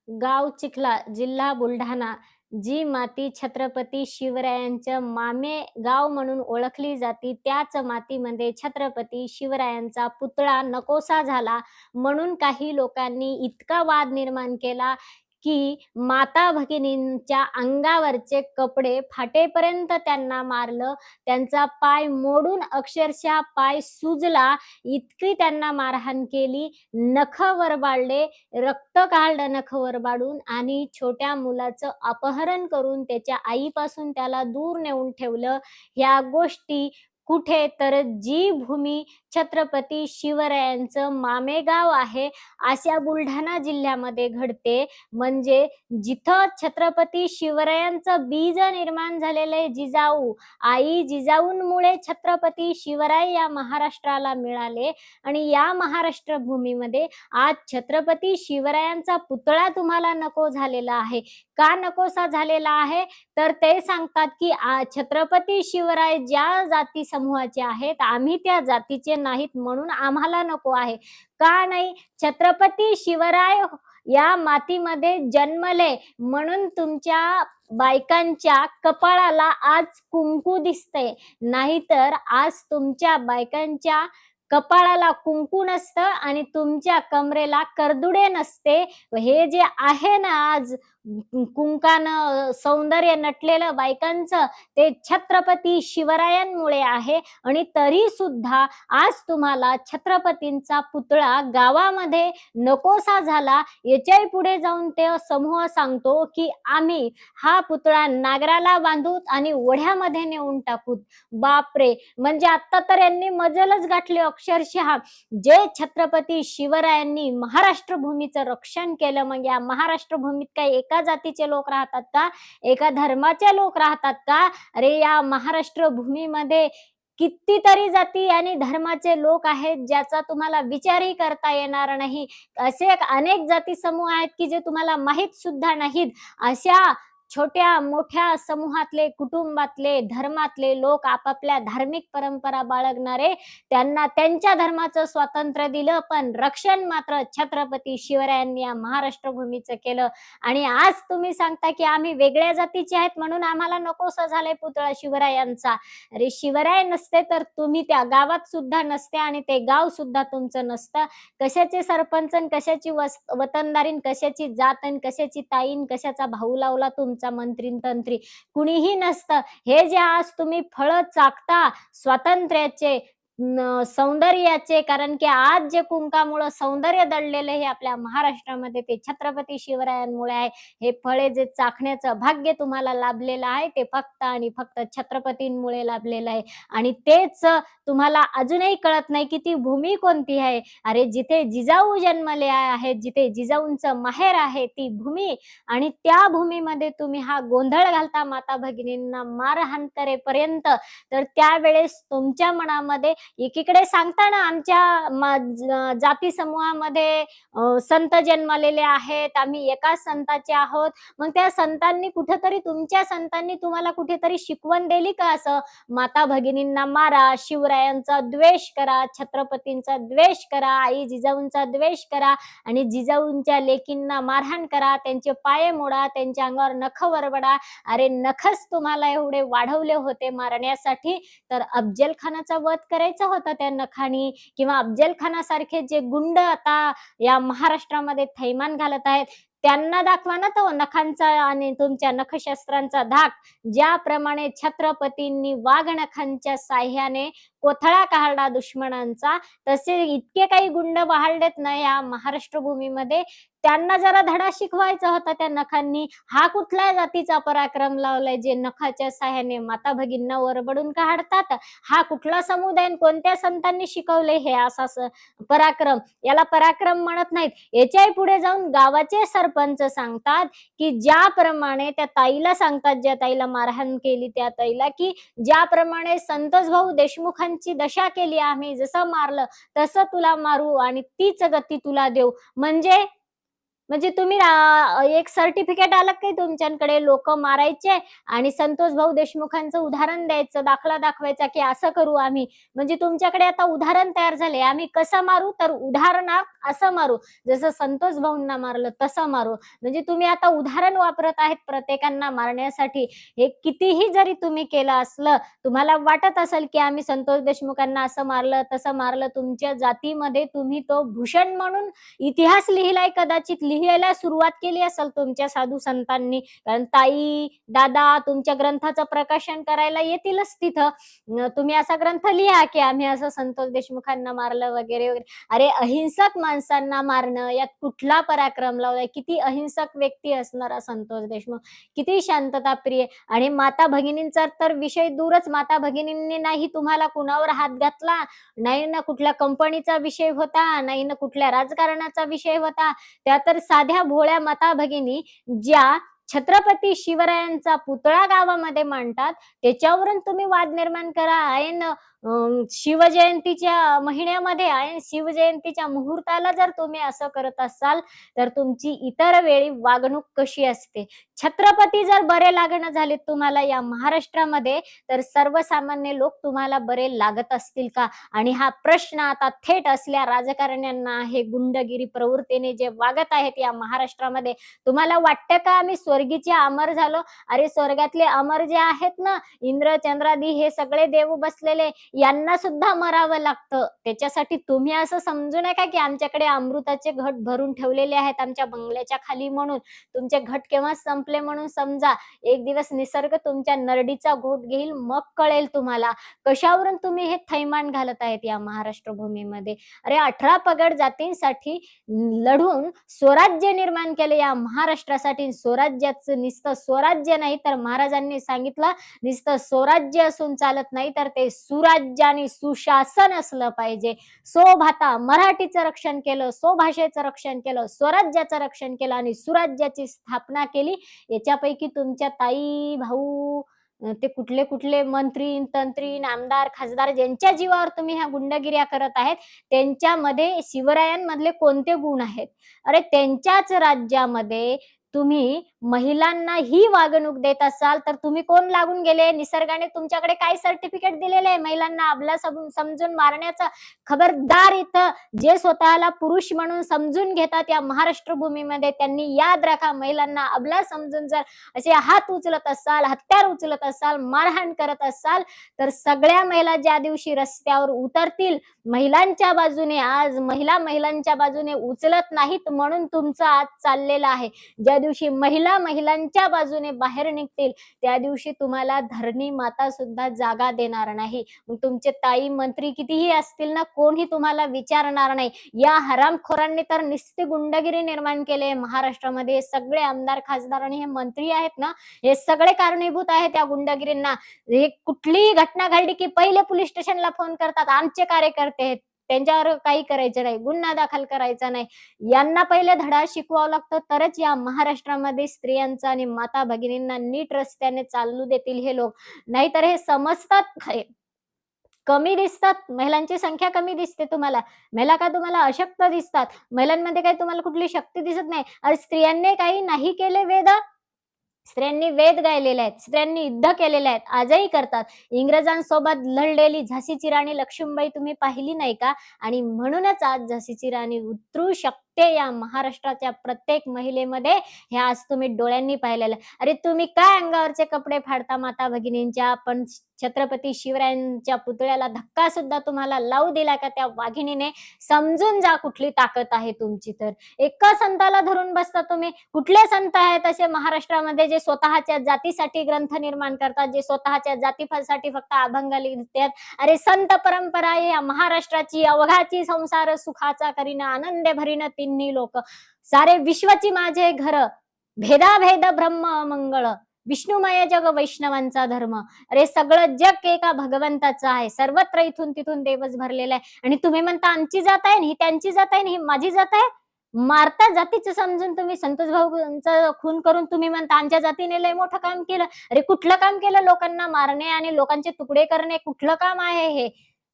गाव चिखला, जिल्हा बुलढाणा. जी माती छत्रपती शिवरायांच्या मामे गाव म्हणून ओळखली जाते, त्याच मातीमध्ये छत्रपती शिवरायांचा पुतळा नकोसा झाला. म्हणून काही लोकांनी इतका वाद निर्माण केला, की माता भगिनींच्या अंगावरचे कपडे फाटेपर्यंत त्यांना मारलं. त्यांचा पाय मोडून अक्षरशः पाय सुजला, इतकी त्यांना मारहाण केली. नखं वरबाळले, रक्त काढलं नखं वरबाडून आणि छोट्या मुलाचं अपहरण करून त्याच्या आईपासून त्याला दूर नेऊन ठेवलं. ह्या गोष्टी कुठे तर जी भूमी छत्रपती शिवरायांचं मामेगाव आहे, अशा बुलढाणा जिल्ह्यामध्ये घडते. म्हणजे जिथं छत्रपती शिवरायांचं बीज निर्माण झालेलं आहे, जिजाऊ, आई जिजाऊंमुळे छत्रपती शिवराय या महाराष्ट्राला मिळाले आणि या महाराष्ट्र भूमीमध्ये आज छत्रपती शिवरायांचा पुतळा तुम्हाला नको झालेला आहे. का नकोसा झालेला आहे? तर ते सांगतात, की छत्रपती शिवराय ज्या जाती समूहाचे आहेत, आम्ही त्या जातीचे नाहीत म्हणून आम्हाला नको आहे. का नाही? छत्रपती शिवराय या मातीमध्ये जन्मले म्हणून तुमच्या बायकांच्या कपाळाला आज कुंकू दिसतंय. नाहीतर आज तुमच्या बायकांच्या कपाळाला कुंकू नसतं आणि तुमच्या कमरेला करदुडे नसते. हे जे आहे ना आज कुंकानं सौंदर्य नटलेलं बायकांचं, ते छत्रपती शिवरायांमुळे आहे. आणि तरी सुद्धा आज तुम्हाला छत्रपतींचा पुतळा गावामध्ये नकोसा झाला. याच्याही पुढे जाऊन ते समूह सांगतो, की आम्ही हा पुतळा नागराला बांधूत आणि ओढ्यामध्ये नेऊन टाकूत. बापरे! म्हणजे आता तर यांनी मजलच गाठली अक्षरशः. जे छत्रपती शिवरायांनी महाराष्ट्र भूमीचं रक्षण केलं, मग या महाराष्ट्र भूमीत काही एका जातीचे लोक राहतात का? एका धर्माचे लोक राहतात का? अरे या महाराष्ट्र भूमीमध्ये कितीतरी जाती आणि धर्माचे लोक आहेत, ज्याचा तुम्हाला विचारही करता येणार नाही. असे अनेक जाती समूह आहेत, की जे तुम्हाला माहित सुद्धा नाहीत. अशा छोट्या मोठ्या समूहातले, कुटुंबातले, धर्मातले लोक आपापल्या धार्मिक परंपरा बाळगणारे, त्यांना त्यांच्या धर्माचं स्वातंत्र्य दिलं, पण रक्षण मात्र छत्रपती शिवरायांनी या महाराष्ट्र भूमीचं केलं. आणि आज तुम्ही सांगता, की आम्ही वेगळ्या जातीचे आहेत म्हणून आम्हाला नकोसा झालाय पुतळा शिवरायांचा. अरे शिवराय नसते तर तुम्ही त्या गावात सुद्धा नसते आणि ते गाव सुद्धा तुमचं नसतं. कशाचे सरपंच अन कशाची वतनदारीन, कशाची जात अन कशाची ताईन, कशाचा भाऊ लावला तुमचा मंत्री न तंत्री, कुणीही नसतं. हे जे आज तुम्ही फळं चाखता स्वातंत्र्याचे, सौंदर्याचे, कारण की आज जे कुंकामुळं सौंदर्य दडलेलं हे आपल्या महाराष्ट्रामध्ये, ते छत्रपती शिवरायांमुळे आहे. हे फळे जे चाखण्याचं भाग्य तुम्हाला लाभलेलं आहे, ते फक्त आणि फक्त छत्रपतींमुळे लाभलेलं आहे. आणि तेच तुम्हाला अजूनही कळत नाही, की ती भूमी कोणती आहे. अरे जिथे जिजाऊ जन्मले आहेत, जिथे जिजाऊंचं माहेर आहे, ती भूमी, आणि त्या भूमीमध्ये तुम्ही हा गोंधळ घालता माता भगिनींना मारहाण करेपर्यंत. तर त्यावेळेस तुमच्या मनामध्ये एकीकडे सांगता ना आमच्या जाती समूहामध्ये संत जन्मलेले आहेत, आम्ही एकाच संताचे आहोत. मग त्या संतांनी कुठेतरी, तुमच्या संतांनी तुम्हाला कुठेतरी शिकवण दिली का असं? माता भगिनींना मारा, शिवरायांचा द्वेष करा, छत्रपतींचा द्वेष करा, आई जिजाऊंचा द्वेष करा आणि जिजाऊंच्या लेकींना मारहाण करा, त्यांचे पाय मोडा, त्यांच्या अंगावर नखं वरबडा. अरे नखच तुम्हाला एवढे वाढवले होते मारण्यासाठी, तर अफजल खानाचा वध करायचा होता त्या नखानी, किंवा अफजल खानासारखे जे गुंड आता या महाराष्ट्रामध्ये थैमान घालत आहेत, त्यांना दाखवा ना तो नखांचा आणि तुमच्या नखशस्त्रांचा धाक. ज्याप्रमाणे छत्रपतींनी वाघनखांच्या साह्याने कोथळा काढला दुश्मनांचा, तसे इतके काही गुंड वाढलेत ना या महाराष्ट्र भूमीमध्ये. त्यांना जरा धडा शिकवायचा होता त्या नखांनी. हा कुठल्या जातीचा पराक्रम लावलाय जे नखाच्या साह्याने माता भगिनींना वरबडून काढतात? हा कुठला समुदाय आणि कोणत्या संतांनी शिकवले हे असा पराक्रम? याला पराक्रम म्हणत नाहीत. याच्याही पुढे जाऊन गावाचे सरपंच सांगतात, की ज्याप्रमाणे त्या ताईला सांगतात, ज्या ताईला मारहाण केली त्या ताईला, की ज्याप्रमाणे संतोष भाऊ देशमुखांची दशा केली आम्ही, जसं मारलं तसं तुला मारू आणि तीच गती तुला देऊ. म्हणजे म्हणजे तुम्ही एक सर्टिफिकेट आलं काही तुमच्याकडे लोकं मारायचे आणि संतोष भाऊ देशमुखांचं उदाहरण द्यायचं, दाखला दाखवायचा, की असं करू आम्ही. म्हणजे तुमच्याकडे आता उदाहरण तयार झाले. आम्ही कसं मारू? तर उदाहरणार्थ असं मारू. जसं संतोष भाऊंना मारलं तसं मारू. म्हणजे तुम्ही आता उदाहरण वापरत आहेत प्रत्येकांना मारण्यासाठी. हे कितीही जरी तुम्ही केलं असलं, तुम्हाला वाटत असेल, की आम्ही संतोष देशमुखांना असं मारलं, तसं मारलं. तुमच्या जातीमध्ये तुम्ही तो भूषण म्हणून इतिहास लिहिलाय कदाचित लिहायला सुरुवात केली असेल तुमच्या साधू संतांनी. कारण ताई, दादा तुमच्या ग्रंथाचं प्रकाशन करायला येतीलच तिथं. तुम्ही असा ग्रंथ लिहा, की आम्ही असं संतोष देशमुखांना मारलं वगैरे, वगैरे. अरे अहिंसक माणसांना मारणं यात कुठला पराक्रम लावलाय? किती अहिंसक व्यक्ती असणारा संतोष देशमुख. किती शांतताप्रिय आणि माता भगिनींचा तर विषय दूरच. माता भगिनींनी नाही तुम्हाला कुणावर हात घातला, नाही ना कुठल्या कंपनीचा विषय होता, नाही ना कुठल्या राजकारणाचा विषय होता. त्या तर साध्या भोळ्या माता भगिनी ज्या छत्रपती शिवरायांचा पुतळा गावामध्ये मांडतात, त्याच्यावरून तुम्ही वाद निर्माण करा. ऐन शिवजयंतीच्या महिन्यामध्ये, ऐन शिवजयंतीच्या मुहूर्ताला जर तुम्ही असं करत असाल, तर तुमची इतर वेळी वागणूक कशी असते? छत्रपती जर बरे लागणं झालेत तुम्हाला या महाराष्ट्रामध्ये, तर सर्वसामान्य लोक तुम्हाला बरे लागत असतील का? आणि हा प्रश्न आता थेट असल्या राजकारण्यांना आहे. गुंडगिरी प्रवृत्तीने जे वागत आहेत या महाराष्ट्रामध्ये, तुम्हाला वाटतं का आम्ही स्वर्गीचे अमर झालो? अरे स्वर्गातले अमर जे आहेत ना, इंद्र, चंद्रादी हे सगळे देव बसलेले, यांना सुद्धा मरावं लागतं. त्याच्यासाठी तुम्ही असं समजू नका, की आमच्याकडे अमृताचे घट भरून ठेवलेले आहेत आमच्या बंगल्याच्या खाली म्हणून. तुमचे घट केव्हा संपले म्हणून समजा. एक दिवस निसर्ग तुमच्या नरडीचा घोट घेईल, मग कळेल तुम्हाला. कशावरून तुम्ही हे थैमान घालत आहेत या महाराष्ट्र भूमीमध्ये. अरे 18 पगड जातींसाठी लढून स्वराज्य निर्माण केले या महाराष्ट्रासाठी. स्वराज्याचं नुसतं स्वराज्य नाही तर महाराजांनी सांगितलं नुसतं स्वराज्य असून चालत नाही, तर ते सुराज्य आणि सुशासन असलं पाहिजे. स्वभाषा मराठीचं रक्षण केलं, स्वभाषेचं रक्षण केलं, स्वराज्याचं रक्षण केलं आणि सुराज्याची स्थापना केली. याच्यापैकी तुमच्या ताई, भाऊ, ते कुठले कुठले मंत्री, तंत्री, आमदार, खासदार ज्यांच्या जीवावर तुम्ही ह्या गुंडगिऱ्या करत आहेत, त्यांच्यामध्ये शिवरायांमधले कोणते गुण आहेत? अरे त्यांच्याच राज्यामध्ये तुम्ही महिलांना ही वागणूक देत असाल, तर तुम्ही कोण लागून गेले? निसर्गाने तुमच्याकडे काय सर्टिफिकेट दिलेलं आहे महिलांना अबला समजून मारण्याचं? खबरदार इथं जे स्वतःला पुरुष म्हणून समजून घेतात या महाराष्ट्र भूमीमध्ये, त्यांनी याद राखा, महिलांना अबला समजून जर असे हात उचलत असाल, हत्यार उचलत असाल, मारहाण करत असाल, तर सगळ्या महिला ज्या दिवशी रस्त्यावर उतरतील, महिलांच्या बाजूने, आज महिलांच्या बाजूने उचलत नाहीत म्हणून तुमचं आज चाललेलं आहे. ज्या दिवशी महिला महिलांच्या बाजूने बाहेर निघतील, त्या दिवशी तुम्हाला धरणी माता सुद्धा जागा देणार नाही. मग तुमचे ताई मंत्री कितीही असतील ना, कोणी तुम्हाला विचारणार नाही. या हरामखोरांनी तर नुसती गुंडगिरी निर्माण केली महाराष्ट्रामध्ये. सगळे आमदार, खासदार आणि हे मंत्री आहेत ना, हे सगळे कारणीभूत आहेत या गुंडगिरींना. हे कुठलीही घटना घडली की पहिले पोलीस स्टेशनला फोन करतात, आमचे कार्यकर्ते आहेत, त्यांच्यावर काही करायचं नाही, गुन्हा दाखल करायचा नाही. यांना पहिले धडा शिकवावा लागतो, तरच या महाराष्ट्रामध्ये स्त्रियांचा आणि माता भगिनींना नीट रस्त्याने चालू देतील हे लोक. नाहीतर हे समजतात कमी दिसतात, महिलांची संख्या कमी दिसते तुम्हाला. महिला का तुम्हाला अशक्त दिसतात? महिलांमध्ये काही तुम्हाला कुठली शक्ती दिसत नाही? अरे स्त्रियांनी काही नाही केले वेद? स्त्रियांनी वेद गायलेले आहेत, स्त्रियांनी युद्ध केलेले आहेत, आजही करतात. इंग्रजांसोबत लढलेली झाशीची राणी लक्ष्मीबाई तुम्ही पाहिली नाही का? आणि म्हणूनच आज झाशीची राणी उतरू शकते या महाराष्ट्राच्या प्रत्येक महिलेमध्ये, हे आज तुम्ही डोळ्यांनी पाहिलेलं. अरे तुम्ही काय अंगावरचे कपडे फाडता माता भगिनींच्या? पण छत्रपती शिवरायांच्या पुतळ्याला धक्का सुद्धा तुम्हाला लावू दिला का त्या वाघिणीने? समजून जा कुठली ताकद आहे तुमची तर. एका संताला धरून बसता तुम्ही. कुठले संत आहेत असे महाराष्ट्रामध्ये जे स्वतःच्या जातीसाठी ग्रंथ निर्माण करतात, जे स्वतःच्या जातीसाठी फक्त अभंग लिहितात? अरे संत परंपरा आहे या महाराष्ट्राची, अवघाची संसार सुखाचा करीना, आनंद भरीन तिन्ही लोक, सारे विश्वाची माझे घर, भेदाभेद ब्रह्म मंगळ, विष्णुमय जग वैष्णवांचा धर्म. अरे सगळं जग एका भगवंताचं आहे, सर्वत्र इथून तिथून देवच भरलेला आहे. आणि तुम्ही म्हणता आमची जात आहे, ही त्यांची जात आहे, ही माझी जात आहे. मारता जातीचं समजून तुम्ही संतोष भाऊंचा खून करून तुम्ही म्हणता आमच्या जातीने लय मोठं काम केलं. अरे कुठलं काम केलं? लोकांना मारणे आणि लोकांचे तुकडे करणे कुठलं काम आहे हे?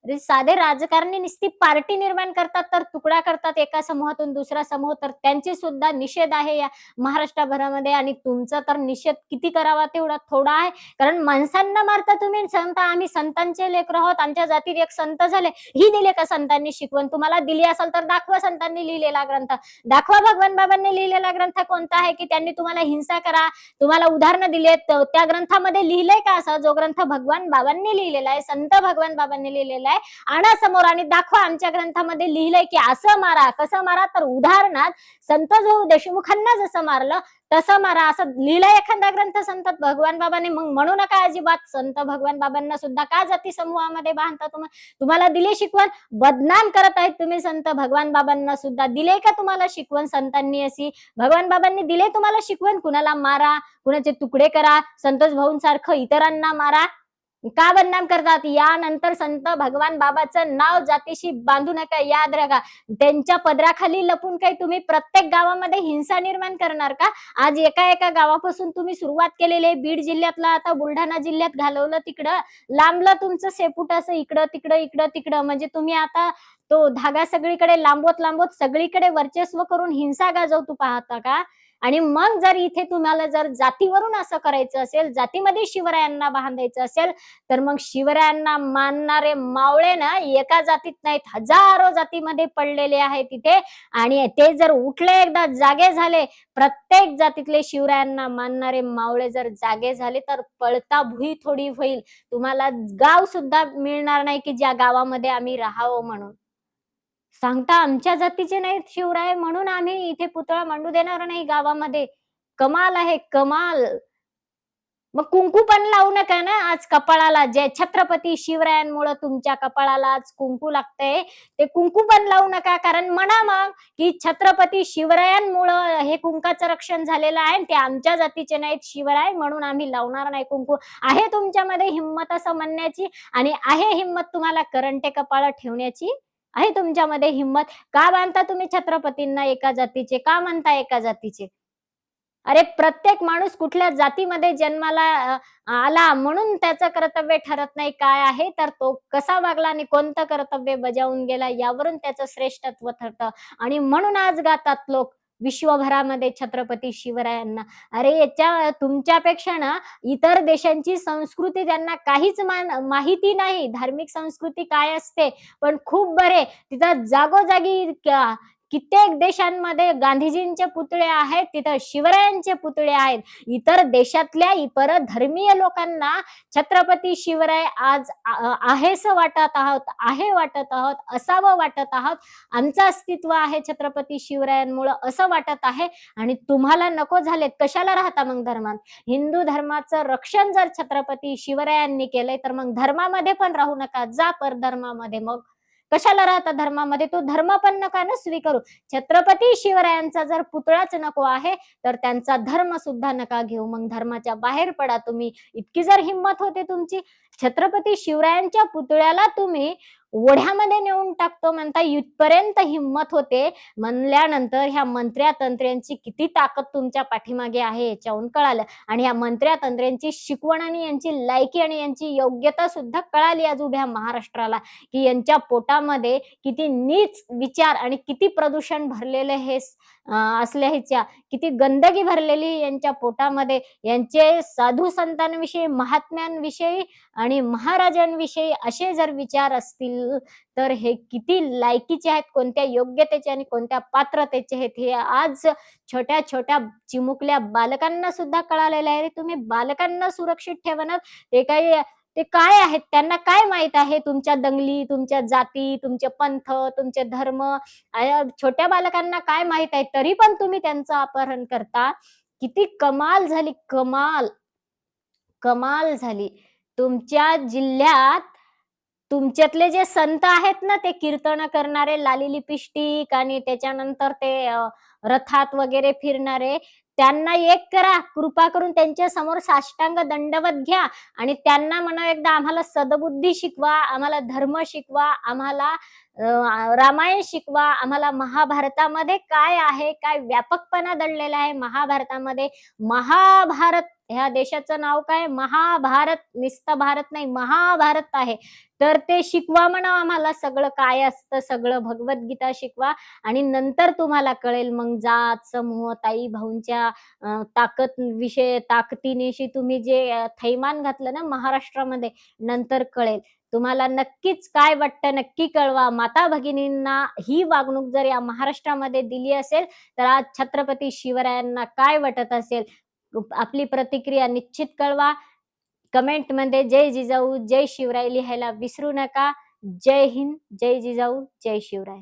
अरे साधे राजकारणी नुसती पार्टी निर्माण करतात, तर तुकडा करतात एका समूहातून दुसरा समूह, तर त्यांची सुद्धा निषेध आहे या महाराष्ट्रभरामध्ये. आणि तुमचा तर निषेध किती करावा तेवढा थोडा आहे. कारण माणसांना मारता तुम्ही, संत आम्ही संतांचे लेकरं आहोत, आमच्या जातीत एक संत झाले. ही दिली का संतांनी शिकवण? तुम्हाला दिली असेल तर दाखवा संतांनी लिहिलेला ग्रंथ. दाखवा भगवान बाबांनी लिहिलेला ग्रंथ कोणता आहे, की त्यांनी तुम्हाला हिंसा करा, तुम्हाला उदाहरणं दिलीत. त्या ग्रंथामध्ये लिहिलंय का असं? जो ग्रंथ भगवान बाबांनी लिहिलेला आहे, संत भगवान बाबांनी लिहिलेला आहे, आणा समोर आणि दाखवा आमच्या ग्रंथामध्ये लिहिलंय की असं मारा. कसं मारा? तर उदाहरणात संत जो देशमुखांना जसं मारलं तसं मारा, असं लिहिलंय एखादा ग्रंथ संत भगवान बाबांनी. मग म्हणू नका अजिबात संत भगवान बाबांना सुद्धा का जाती समूहामध्ये बांधता तुम्ही? तुम्हाला दिली शिकवण, बदनाम करत आहेत तुम्ही संत भगवान बाबांना सुद्धा. दिले का तुम्हाला शिकवण संतांनी अशी? भगवान बाबांनी दिले तुम्हाला शिकवण? कुणाला मारा, कुणाचे तुकडे करा, संतोष भाऊंसारखं इतरांना मारा. का बदनाम करतात? यानंतर संत भगवान बाबाचं नाव जातीशी बांधू नका, याद राखा. त्यांच्या पदराखाली लपून काही तुम्ही प्रत्येक गावामध्ये हिंसा निर्माण करणार का? आज एका एका गावापासून तुम्ही सुरुवात केलेली आहे. बीड जिल्ह्यातला आता बुलढाणा जिल्ह्यात घालवलं, तिकडं लांबलं तुमचं शेपूट असं इकडं तिकडं इकडं तिकडं. म्हणजे तुम्ही आता तो धागा सगळीकडे लांबवत लांबवत सगळीकडे वर्चस्व करून हिंसा गाजवतो पाहता का? आणि मग जर इथे तुम्हाला जर जातीवरून असं करायचं असेल, जातीमध्ये शिवरायांना बांधायचं असेल, तर मग शिवरायांना मानणारे मावळे ना एका जातीत नाहीत, हजारो जातीमध्ये पडलेले आहेत तिथे. आणि ते जर उठले, एकदा जागे झाले, प्रत्येक जातीतले शिवरायांना मानणारे मावळे जर जागे झाले, तर पळता भुई थोडी होईल. तुम्हाला गाव सुद्धा मिळणार नाही की ज्या गावामध्ये आम्ही राहावं म्हणून. सांगता आमच्या जातीचे नाहीत शिवराय म्हणून आम्ही इथे पुतळा मांडू देणार नाही गावामध्ये. कमाल आहे, कमाल. मग कुंकू पण लावू नका ना आज कपाळाला. जे छत्रपती शिवरायांमुळे तुमच्या कपाळाला आज कुंकू लागतंय, ते कुंकू पण लावू नका. कारण म्हणा मग की छत्रपती शिवरायांमुळं हे कुंकाचं रक्षण झालेलं आहे, ते आमच्या जातीचे नाहीत शिवराय म्हणून आम्ही लावणार नाही कुंकू. आहे तुमच्यामध्ये हिंमत असं म्हणण्याची? आणि आहे हिंमत तुम्हाला करंटे कपाळ ठेवण्याची? आहे तुमच्यामध्ये हिंमत? का बांधता तुम्ही छत्रपतींना एका जातीचे? का म्हणता एका जातीचे? अरे प्रत्येक माणूस कुठल्या जातीमध्ये जन्माला आला म्हणून त्याचं कर्तव्य ठरत नाही काय आहे, तर तो कसा वागला आणि कोणतं कर्तव्य बजावून गेला यावरून त्याचं श्रेष्ठत्व ठरतं. आणि म्हणून आज गातात लोक विश्वभरामध्ये छत्रपती शिवरायांना. अरे याच्या तुमच्यापेक्षा ना इतर देशांची संस्कृती त्यांना काहीच माहिती नाही. धार्मिक संस्कृती काय असते, पण खूप बरे तिथं जागोजागी कित्येक देशांमध्ये गांधीजींचे पुतळे आहेत, तिथं शिवरायांचे पुतळे आहेत. इतर देशातल्या इतर धर्मीय लोकांना छत्रपती शिवराय आज आहेसं वाटत आहोत, आहे वाटत आहोत, असावं वाटत आहोत. आमचं अस्तित्व आहे छत्रपती शिवरायांमुळं असं वाटत आहे. आणि तुम्हाला नको झालेत, कशाला राहता मग धर्मात? हिंदू धर्माचं रक्षण जर छत्रपती शिवरायांनी केलंय, तर मग धर्मामध्ये पण राहू नका, जा परधर्मामध्ये. मग कशाला राहता धर्मामध्ये? तो धर्म पण नका ना स्वीकारू. छत्रपती शिवरायांचा जर पुतळाच नको आहे, तर त्यांचा धर्म सुद्धा नका घेऊ. मग धर्माच्या बाहेर पडा तुम्ही. इतकी जर हिंमत होते तुमची, छत्रपती शिवरायांच्या पुतळ्याला तुम्ही ओढ्यामध्ये नेऊन टाकतो म्हणता, इथपर्यंत हिंमत होते म्हणल्यानंतर ह्या मंत्र्या तंत्र्यांची किती ताकद तुमच्या पाठीमागे आहे याच्याहून कळालं. आणि ह्या मंत्र्या तंत्र्यांची शिकवण आणि यांची लायकी आणि यांची योग्यता सुद्धा कळाली आज उभ्या महाराष्ट्राला, की यांच्या पोटामध्ये किती नीच विचार आणि किती प्रदूषण भरलेले हे असल्याच्या, किती गंदगी भरलेली यांच्या पोटामध्ये. यांचे साधू संतांविषयी, महात्म्यांविषयी आणि महाराजांविषयी असे जर विचार असतील, तर हे किती लायकीचे आहेत, कोणत्या योग्यतेचे आणि कोणत्या पात्रतेचे आहेत, हे आज छोट्या छोट्या चिमुकल्या बालकांना सुद्धा कळालेलं आहे. तुम्ही बालकांना सुरक्षित ठेवणार, ते काही ते काय आहेत? त्यांना काय माहित आहे तुमच्या दंगली, तुमच्या जाती, तुमचे पंथ, तुमचे धर्म? छोट्या बालकांना काय माहित आहे? तरी पण तुम्ही त्यांचं अपहरण करता. किती कमाल झाली, कमाल, कमाल झाली. तुमच्या जिल्ह्यात तुमच्यातले जे संत आहेत ना, ते कीर्तन करणारे, लाली लिपस्टिक आणि त्याच्यानंतर ते रथात वगैरे फिरणारे, त्यांना एक करा, कृपा करून त्यांच्या समोर साष्टांग दंडवत घ्या आणि त्यांना म्हणा एकदा आम्हाला सद्बुद्धी शिकवा, आम्हाला धर्म शिकवा, आम्हाला रामायण शिकवा, आम्हाला महाभारतामध्ये काय आहे, काय व्यापकपणा दडलेला आहे महाभारतामध्ये. महाभारत ह्या देशाचं नाव काय? महाभारत. नुसतं भारत नाही, महाभारत आहे. तर ते शिकवा म्हणा आम्हाला सगळं काय असतं, सगळं भगवद्गीता शिकवा आणि नंतर तुम्हाला कळेल मग जात, समूह, ताई-भाऊंच्या ताकदीनिशी तुम्ही जे थैमान घातलं ना महाराष्ट्रामध्ये, नंतर कळेल. तुम्हाला नक्कीच काय वाटतं नक्की कळवा. माता-भगिनींना ही वागणूक जर या महाराष्ट्रामध्ये दिली असेल, तर आज छत्रपती शिवरायांना काय वाटत असेल? आपली प्रतिक्रिया निश्चित कळवा. कमेंटमध्ये जय जिजाऊ, जय शिवराय लिहायला विसरू नका. जय हिंद, जय जिजाऊ, जय शिवराय.